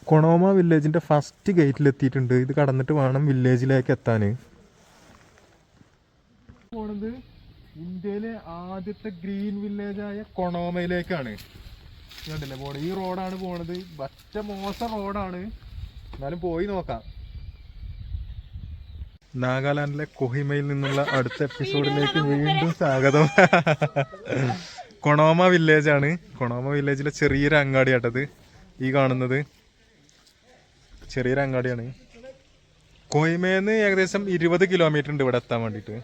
കൊണോമ വില്ലേജിന്റെ first ഗേറ്റിലെത്തിയിട്ടുണ്ട്. ഇത് കടന്നിട്ട് വേണം വില്ലേജിലേക്ക് എത്താൻ. പോണത് ഇന്ത്യയിലെ ആദ്യത്തെ ഗ്രീൻ വില്ലേജായ കൊണോമയിലേക്കാണ്. കണ്ടില്ലേ പോണത്? ഈ റോഡാണ് പോണത്. പറ്റ മോശം റോഡാണ്, എന്നാലും പോയി നോക്കാം. നാഗാലാൻഡിലെ കൊഹിമയിൽ നിന്നുള്ള അടുത്ത എപ്പിസോഡിലേക്ക് വീണ്ടും സ്വാഗതം. കൊണോമ വില്ലേജ് ആണ്. കൊണോമ വില്ലേജിലെ ചെറിയൊരു അങ്ങാടിയാട്ടത് ഈ കാണുന്നത്. ചെറിയൊരു അങ്ങാടിയാണ്. കൊഹിമേന്ന് ഏകദേശം 20 കിലോമീറ്റർ ഉണ്ട് ഇവിടെ എത്താൻ വേണ്ടിയിട്ട്.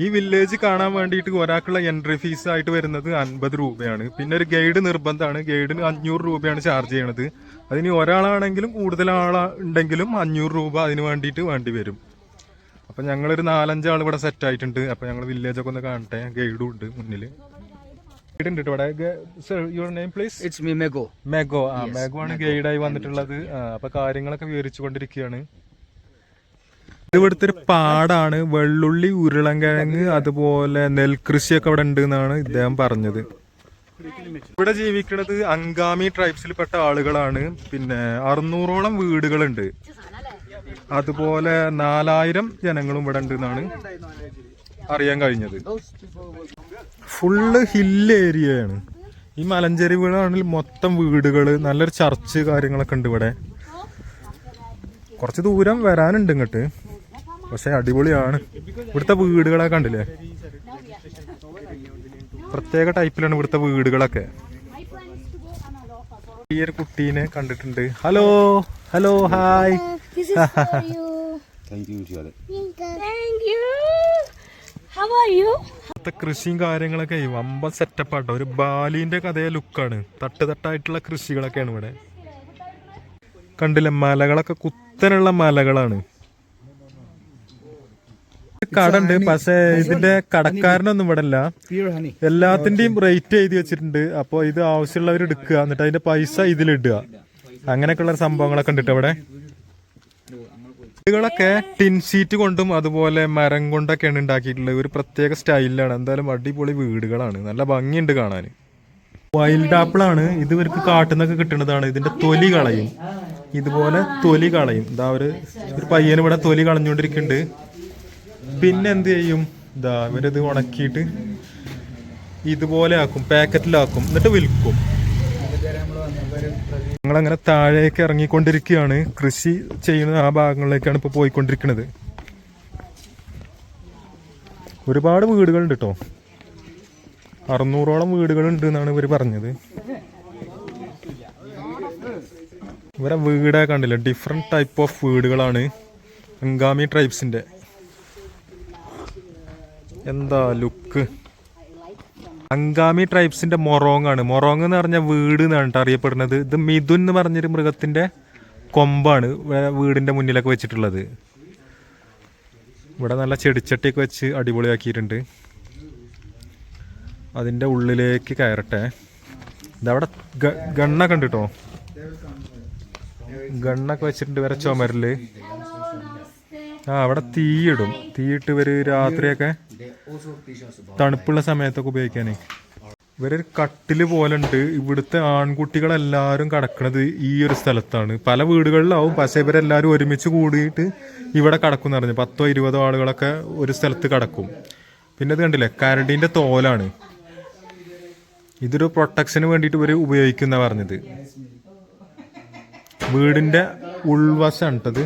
ഈ വില്ലേജ് കാണാൻ വേണ്ടിയിട്ട് ഒരാൾക്കുള്ള എൻട്രി ഫീസ് ആയിട്ട് വരുന്നത് 50 രൂപയാണ്. പിന്നെ ഒരു ഗൈഡ് നിർബന്ധമാണ്. ഗൈഡിന് 500 രൂപയാണ് ചാർജ് ചെയ്യണത്. അതിന് ഒരാളാണെങ്കിലും കൂടുതൽ ആളുണ്ടെങ്കിലും 500 രൂപ അതിന് വേണ്ടിയിട്ട് വേണ്ടി വരും. അപ്പം ഞങ്ങളൊരു 4-5 ആൾ ഇവിടെ സെറ്റ് ആയിട്ടുണ്ട്. അപ്പം ഞങ്ങൾ വില്ലേജൊക്കെ ഒന്ന് കാണട്ടെ. ഗൈഡും ഉണ്ട് മുന്നിൽ. ഗൈഡ് ഉണ്ട് ഇവിടെ. Your name please? It's me Mego. Mego. Mego ആണ് ഗൈഡായി വന്നിട്ടുള്ളത്. അപ്പൊ കാര്യങ്ങളൊക്കെ വിവരിച്ചു കൊണ്ടിരിക്കുകയാണ്. ഇവിടുത്തെ ഒരു പാടാണ്. വെള്ളുള്ളി, ഉരുളൻകിഴങ്ങ്, അതുപോലെ നെൽകൃഷിയൊക്കെ ഇവിടെ ഉണ്ട് എന്നാണ് ഇദ്ദേഹം പറഞ്ഞത്. ഇവിടെ ജീവിക്കുന്നത് അങ്കാമി ട്രൈബ്സിൽപ്പെട്ട ആളുകളാണ്. പിന്നെ 600ഓളം വീടുകളുണ്ട്. അതുപോലെ 4000 ജനങ്ങളും ഇവിടെ ഉണ്ട് എന്നാണ് അറിയാൻ കഴിഞ്ഞത്. ഫുള്ള് ഹില്ല് ഏരിയയാണ്. ഈ മലഞ്ചെരിവുകളാണെങ്കിൽ മൊത്തം വീടുകള്, നല്ലൊരു ചർച്ച് കാര്യങ്ങളൊക്കെ ഉണ്ട് ഇവിടെ. കുറച്ച് ദൂരം വരാനുണ്ട് ഇങ്ങോട്ട്, പക്ഷെ അടിപൊളിയാണ്. ഇവിടുത്തെ വീടുകളൊക്കെ കണ്ടില്ലേ? പ്രത്യേക ടൈപ്പിലാണ് ഇവിടുത്തെ വീടുകളൊക്കെ. ഈ ഒരു കുട്ടീനെ കണ്ടിട്ടുണ്ട്. Hello hello hi. ഇവിടുത്തെ കൃഷിയും കാര്യങ്ങളൊക്കെ വമ്പൻ സെറ്റപ്പാട്ടോ. ഒരു ബാലിന്റെ അതേ ലുക്കാണ്. തട്ടായിട്ടുള്ള കൃഷികളൊക്കെയാണ് ഇവിടെ. കണ്ടില്ലേ? മലകളൊക്കെ കുത്തനുള്ള മലകളാണ്. കട ഉണ്ട്, പക്ഷെ ഇതിന്റെ കടക്കാരനൊന്നും ഇവിടെ അല്ല. എല്ലാത്തിന്റെയും റേറ്റ് എഴുതി വെച്ചിട്ടുണ്ട്. അപ്പൊ ഇത് ആവശ്യമുള്ളവർ എടുക്കുക, എന്നിട്ട് അതിന്റെ പൈസ ഇതിലിടുക. അങ്ങനെയൊക്കെയുള്ള സംഭവങ്ങളൊക്കെ ഉണ്ട് ഇവിടെ. വീടുകളൊക്കെ ടിൻ ഷീറ്റ് കൊണ്ടും അതുപോലെ മരം കൊണ്ടൊക്കെയാണ് ഉണ്ടാക്കിയിട്ടുള്ളത്. ഒരു പ്രത്യേക സ്റ്റൈലിലാണ്. എന്തായാലും അടിപൊളി വീടുകളാണ്. നല്ല ഭംഗിയുണ്ട് കാണാൻ. വൈൽഡ് ആപ്പിൾ ആണ് ഇത്. ഇവർക്ക് കാട്ടുന്നൊക്കെ കിട്ടുന്നതാണ്. ഇതിന്റെ തൊലി കളയും. ഇതുപോലെ തൊലി കളയും. ഇതാ ഒരു പയ്യന് ഇവിടെ തൊലി കളഞ്ഞുകൊണ്ടിരിക്കുന്നുണ്ട്. പിന്നെ എന്ത് ചെയ്യും? ഇതാ ഇവരിത് ഉണക്കിയിട്ട് ഇതുപോലെ ആക്കും, പാക്കറ്റിലാക്കും, എന്നിട്ട് വിൽക്കും. ഞങ്ങളങ്ങനെ താഴേക്ക് ഇറങ്ങിക്കൊണ്ടിരിക്കുകയാണ്. കൃഷി ചെയ്യുന്ന ആ ഭാഗങ്ങളിലേക്കാണ് ഇപ്പോൾ പോയിക്കൊണ്ടിരിക്കുന്നത്. ഒരുപാട് വീടുകളുണ്ട് കേട്ടോ. 600ഓളം വീടുകളുണ്ട് എന്നാണ് ഇവർ പറഞ്ഞത്. ഇവരെ വീടൊക്കെ കണ്ടില്ല? ഡിഫറെന്റ് ടൈപ്പ് ഓഫ് വീടുകളാണ് അങ്കാമി ട്രൈബ്സിന്റെ. എന്താ ലുക്ക്! അങ്കാമി ട്രൈബ്സിന്റെ മൊറോങ് ആണ്. മൊറോങ് എന്ന് പറഞ്ഞ വീട് എന്നാണ് അറിയപ്പെടുന്നത്. ഇത് മിഥുൻ എന്ന് പറഞ്ഞൊരു മൃഗത്തിന്റെ കൊമ്പാണ് വീടിന്റെ മുന്നിലൊക്കെ വെച്ചിട്ടുള്ളത്. ഇവിടെ നല്ല ചെടിച്ചട്ടിയൊക്കെ വെച്ച് അടിപൊളിയാക്കിയിട്ടുണ്ട്. അതിന്റെ ഉള്ളിലേക്ക് കയറട്ടെ. ഇതവിടെ ഗണ്ണൊക്കെ ഉണ്ട് കേട്ടോ. ഗണ്ണൊക്കെ വെച്ചിട്ടുണ്ട് വരെ ചുമരില്. അവിടെ തീയിടും. തീയിട്ട് ഇവര് രാത്രിയൊക്കെ തണുപ്പുള്ള സമയത്തൊക്കെ ഉപയോഗിക്കാനേ. ഇവരൊരു കട്ടില് പോലെ ഉണ്ട്. ഇവിടുത്തെ ആൺകുട്ടികളെല്ലാരും കിടക്കുന്നത് ഈ ഒരു സ്ഥലത്താണ്. പല വീടുകളിലാവും, പക്ഷെ ഇവരെല്ലാരും ഒരുമിച്ച് കൂടിയിട്ട് ഇവിടെ കിടക്കും പറഞ്ഞു. 10-20 ആളുകളൊക്കെ ഒരു സ്ഥലത്ത് കിടക്കും. പിന്നെ ഇത് കണ്ടില്ലേ? കരടിന്റെ തോലാണ്. ഇതൊരു പ്രൊട്ടക്ഷന് വേണ്ടിയിട്ട് ഇവര് ഉപയോഗിക്കുന്ന പറഞ്ഞത്. വീടിന്റെ ഉൾവശമാണ് കേട്ടത്.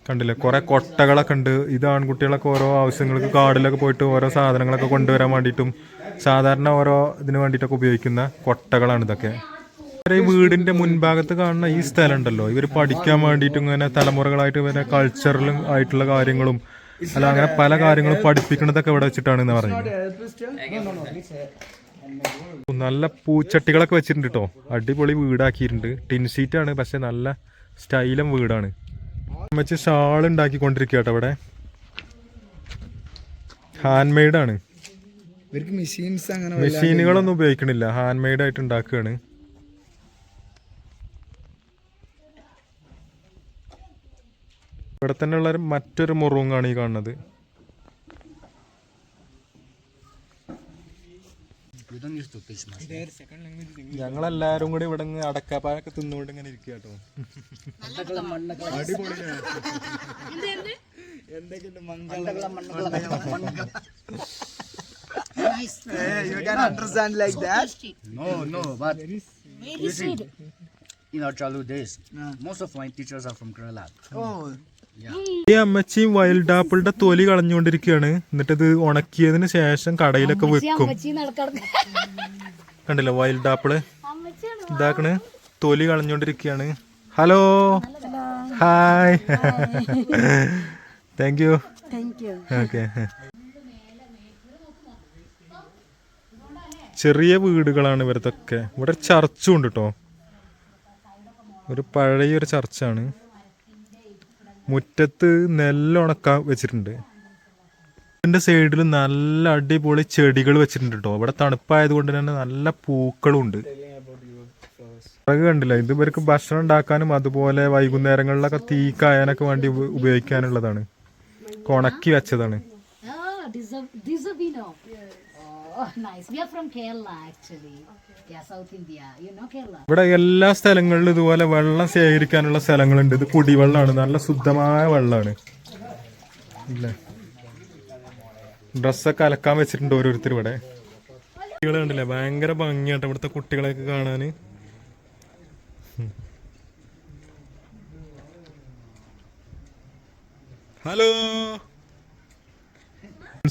കണ്ടില്ലേ? കുറെ കൊട്ടകളൊക്കെ ഉണ്ട്. ഇത് ആൺകുട്ടികളൊക്കെ ഓരോ ആവശ്യങ്ങൾക്ക് കാടിലൊക്കെ പോയിട്ട് ഓരോ സാധനങ്ങളൊക്കെ കൊണ്ടുവരാൻ വേണ്ടിയിട്ടും സാധാരണ ഓരോ ഇതിന് വേണ്ടിയിട്ടൊക്കെ ഉപയോഗിക്കുന്ന കൊട്ടകളാണ് ഇതൊക്കെ. ഈ വീടിന്റെ മുൻഭാഗത്ത് കാണുന്ന ഈ സ്ഥലം ഉണ്ടല്ലോ, ഇവർ പഠിക്കാൻ വേണ്ടിയിട്ടും ഇങ്ങനെ തലമുറകളായിട്ട് ഇവരെ കൾച്ചറലും ആയിട്ടുള്ള കാര്യങ്ങളും അല്ല അങ്ങനെ പല കാര്യങ്ങളും പഠിപ്പിക്കുന്നതൊക്കെ ഇവിടെ വെച്ചിട്ടാണ് എന്ന് പറയുന്നത്. നല്ല പൂച്ചട്ടികളൊക്കെ വെച്ചിട്ടുണ്ട് കേട്ടോ. അടിപൊളി വീടാക്കിയിട്ടുണ്ട്. ടിൻ ഷീറ്റാണ്, പക്ഷെ നല്ല സ്റ്റൈലും വീടാണ്. വെച്ച് ഷാൾ ഉണ്ടാക്കിക്കൊണ്ടിരിക്കുക കേട്ടോ. ഇവിടെ ഹാൻഡ് മെയ്ഡാണ്. മെഷീനുകളൊന്നും ഉപയോഗിക്കണില്ല. ഹാൻഡ് മെയ്ഡ് ആയിട്ട് ഉണ്ടാക്കുകയാണ്. ഇവിടെ തന്നെ ഉള്ള മറ്റൊരു മുറുങ്ങാണ് ഈ കാണുന്നത്. We don't use to face mask. ഞങ്ങളെല്ലാരും കൂടി ഇവിടെ അടക്കാപ്പായൊക്കെ തിന്നുകൊണ്ട് ഇങ്ങനെ ഇരിക്കുക കേട്ടോ. You can understand like that. No, but you see, in our childhood days, most of my teachers are from Kerala. Oh. ഈ അമ്മച്ചിയും വൈൽഡ് ആപ്പിളിന്റെ തൊലി കളഞ്ഞുകൊണ്ടിരിക്കുകയാണ്. എന്നിട്ട് ഇത് ഉണക്കിയതിന് ശേഷം കടയിലൊക്കെ വെക്കും. കണ്ടില്ല വൈൽഡ് ആപ്പിള് ഇതാക്കണ് തൊലി കളഞ്ഞുകൊണ്ടിരിക്കുകയാണ്. Hello hi thank you. Okay. ചെറിയ വീടുകളാണ് ഇവരതൊക്കെ. ഇവിടെ ചർച്ചും ഉണ്ട് കേട്ടോ. ഒരു പഴയൊരു ചർച്ചാണ്. മുറ്റത്ത് നെല്ലുണക്കാൻ വെച്ചിട്ടുണ്ട്. ഇതിന്റെ സൈഡിൽ നല്ല അടിപൊളി ചെടികൾ വെച്ചിട്ടുണ്ട് കേട്ടോ. ഇവിടെ തണുപ്പായത് കൊണ്ട് തന്നെ നല്ല പൂക്കളും ഉണ്ട്. വിറക് കണ്ടില്ല, ഇത് ഇവർക്ക് ഭക്ഷണം ഉണ്ടാക്കാനും അതുപോലെ വൈകുന്നേരങ്ങളിലൊക്കെ തീ കായാനൊക്കെ വേണ്ടി ഉപയോഗിക്കാനുള്ളതാണ്. ഉണക്കി വെച്ചതാണ്. ഇവിടെ എല്ലാ സ്ഥലങ്ങളിലും ഇതുപോലെ വെള്ളം ശേഖരിക്കാനുള്ള സ്ഥലങ്ങളുണ്ട്. ഇത് കുടിവെള്ളമാണ്, നല്ല ശുദ്ധമായ വെള്ളമാണ്. ഇല്ലേ, ഡ്രസ്സൊക്കെ അലക്കാൻ വെച്ചിട്ടുണ്ട് ഓരോരുത്തർ ഇവിടെ. കുട്ടികൾ കണ്ടില്ലേ, ഭയങ്കര ഭംഗിയാട്ടോ ഇവിടുത്തെ കുട്ടികളെയൊക്കെ കാണാന്. ഹലോ,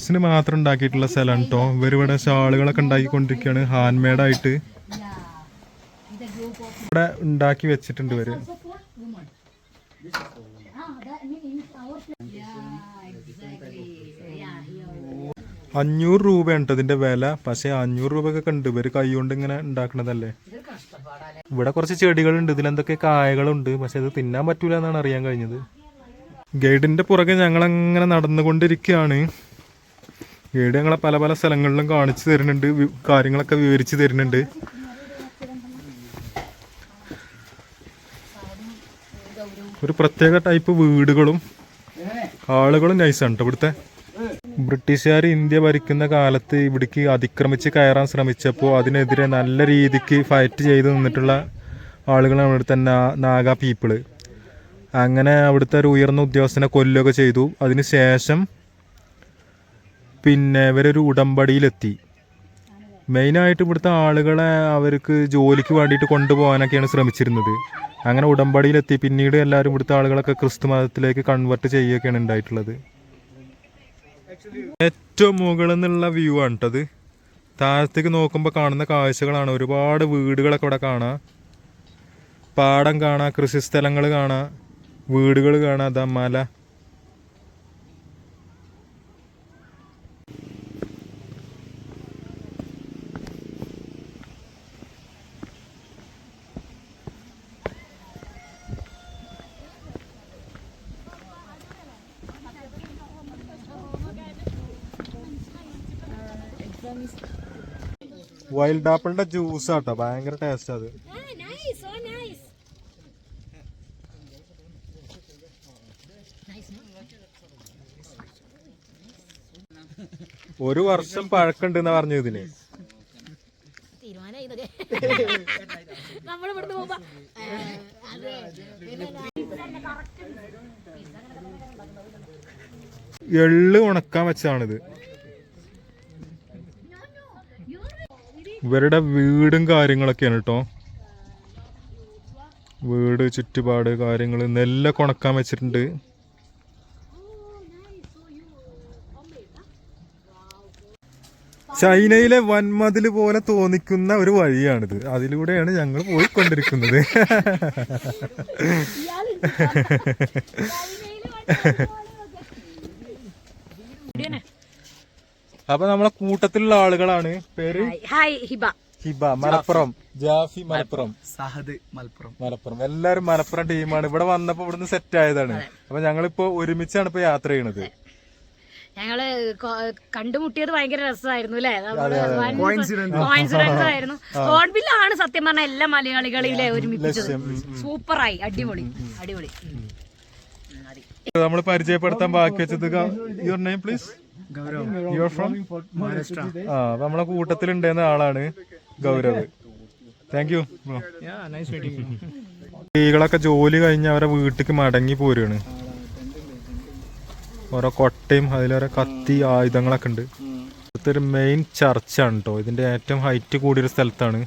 ിന് മാത്രം ഉണ്ടാക്കിയിട്ടുള്ള സ്ഥലമാണ് കേട്ടോ. ഇവരിവിടെ ഷാളുകളൊക്കെ ഉണ്ടാക്കിക്കൊണ്ടിരിക്കുകയാണ് ഹാൻഡ് മെയ്ഡായിട്ട്. ഇവിടെ ഉണ്ടാക്കി വെച്ചിട്ടുണ്ട് ഇവര്. 500 രൂപയാണ് കേട്ടോ ഇതിന്റെ വില. പക്ഷെ 500 രൂപയൊക്കെ ഉണ്ട്. ഇവര് കൈ കൊണ്ട് ഇങ്ങനെ ഉണ്ടാക്കണതല്ലേ. ഇവിടെ കുറച്ച് ചെടികളുണ്ട്, ഇതിലെന്തൊക്കെ കായകളുണ്ട്. പക്ഷെ ഇത് തിന്നാൻ പറ്റൂല എന്നാണ് അറിയാൻ കഴിഞ്ഞത്. ഗൈഡിന്റെ പുറകെ ഞങ്ങളങ്ങനെ നടന്നുകൊണ്ടിരിക്കുകയാണ്. ഗൈഡ് ഞങ്ങളെ പല പല സ്ഥലങ്ങളിലും കാണിച്ചു തരുന്നുണ്ട്, കാര്യങ്ങളൊക്കെ വിവരിച്ചു തരുന്നുണ്ട്. ഒരു പ്രത്യേക ടൈപ്പ് വീടുകളും ആളുകളും നൈസാണ് കേട്ടോ ഇവിടുത്തെ. ബ്രിട്ടീഷുകാർ ഇന്ത്യ ഭരിക്കുന്ന കാലത്ത് ഇവിടേക്ക് അതിക്രമിച്ച് കയറാൻ ശ്രമിച്ചപ്പോൾ അതിനെതിരെ നല്ല രീതിക്ക് ഫൈറ്റ് ചെയ്ത് നിന്നിട്ടുള്ള ആളുകളാണ് ഇവിടുത്തെ നാഗ പീപ്പിള്. അങ്ങനെ അവിടുത്തെ ഒരു ഉയർന്ന ഉദ്യോഗസ്ഥനെ കൊല്ലുകയൊക്കെ ചെയ്തു. അതിനുശേഷം പിന്നെ ഇവരൊരു ഉടമ്പടിയിലെത്തി. മെയിനായിട്ട് ഇവിടുത്തെ ആളുകളെ അവർക്ക് ജോലിക്ക് വേണ്ടിയിട്ട് കൊണ്ടുപോകാനൊക്കെയാണ് ശ്രമിച്ചിരുന്നത്. അങ്ങനെ ഉടമ്പടിയിലെത്തി. പിന്നീട് എല്ലാവരും ഇവിടുത്തെ ആളുകളൊക്കെ ക്രിസ്തു മതത്തിലേക്ക് കൺവേർട്ട് ചെയ്യുകയൊക്കെയാണ് ഉണ്ടായിട്ടുള്ളത്. ഏറ്റവും മുകളിൽ നിന്നുള്ള വ്യൂ ആണ് കേട്ടത്. താഴത്തേക്ക് നോക്കുമ്പോൾ കാണുന്ന കാഴ്ചകളാണ്. ഒരുപാട് വീടുകളൊക്കെ ഇവിടെ കാണാം, പാടം കാണാം, കൃഷിസ്ഥലങ്ങൾ കാണാം, വീടുകൾ കാണാം. അതാ മല. വൈൽഡ് ആപ്പിളിന്റെ ജ്യൂസ് ആട്ടോ, ഭയങ്കര ടേസ്റ്റ് അത്. ഒരു വർഷം പഴക്കണ്ടെന്ന് പറഞ്ഞു ഇതിന്. എള്ള് ഉണക്കാൻ വെച്ചാണിത്. ഇവരുടെ വീടും കാര്യങ്ങളൊക്കെയാണ് കേട്ടോ. വീട് ചുറ്റുപാട് കാര്യങ്ങൾ, നെല്ലൊക്കെ ഉണക്കാൻ വെച്ചിട്ടുണ്ട്. ചൈനയിലെ വൻമതിൽ പോലെ തോന്നിക്കുന്ന ഒരു വഴിയാണിത്. അതിലൂടെയാണ് ഞങ്ങൾ പോയിക്കൊണ്ടിരിക്കുന്നത്. അപ്പൊ നമ്മളെ കൂട്ടത്തിലുള്ള ആളുകളാണ്. പേര് ഹിബ മലപ്പുറം, ജാഫി മലപ്പുറം, സഹദ് മലപ്പുറം. മലപ്പുറം. എല്ലാരും മലപ്പുറം ടീമാണ്. ഇവിടെ വന്നപ്പോ ഇവിടുന്ന് സെറ്റ് ആയതാണ്. അപ്പൊ ഞങ്ങളിപ്പോ ഒരുമിച്ചാണ് ഇപ്പൊ യാത്ര ചെയ്യണത്. ഞങ്ങള് കണ്ടുമുട്ടിയത് ഭയങ്കര രസമായിരുന്നു അല്ലെ. കോയിൻസിഡൻസ് ആയിരുന്നു. ഹോൺബില്ലാണ് സത്യം പറഞ്ഞ എല്ലാ മലയാളികളിലെ ഒരുമിപ്പിച്ചത്. സൂപ്പറായി, അടിപൊളി അടിപൊളി. നമ്മൾ പരിചയപ്പെടുത്താൻ ബാക്കി വെച്ചത്. Your name please? You are from ആ അപ്പൊ നമ്മളെ കൂട്ടത്തിലുണ്ടായിരുന്ന ആളാണ് ഗൗരവ്. Thank you bro. സ്ത്രീകളൊക്കെ ജോലി കഴിഞ്ഞ് അവരെ വീട്ടിലേക്ക് മടങ്ങി പോരുകയാണ്. ഓരോ കൊട്ടയും അതിലോരോ കത്തി ആയുധങ്ങളൊക്കെ ഉണ്ട്. ഇവിടുത്തെ ഒരു മെയിൻ ചർച്ചാണ് കേട്ടോ. ഇതിന്റെ ഏറ്റവും ഹൈറ്റ് കൂടിയൊരു സ്ഥലത്താണ്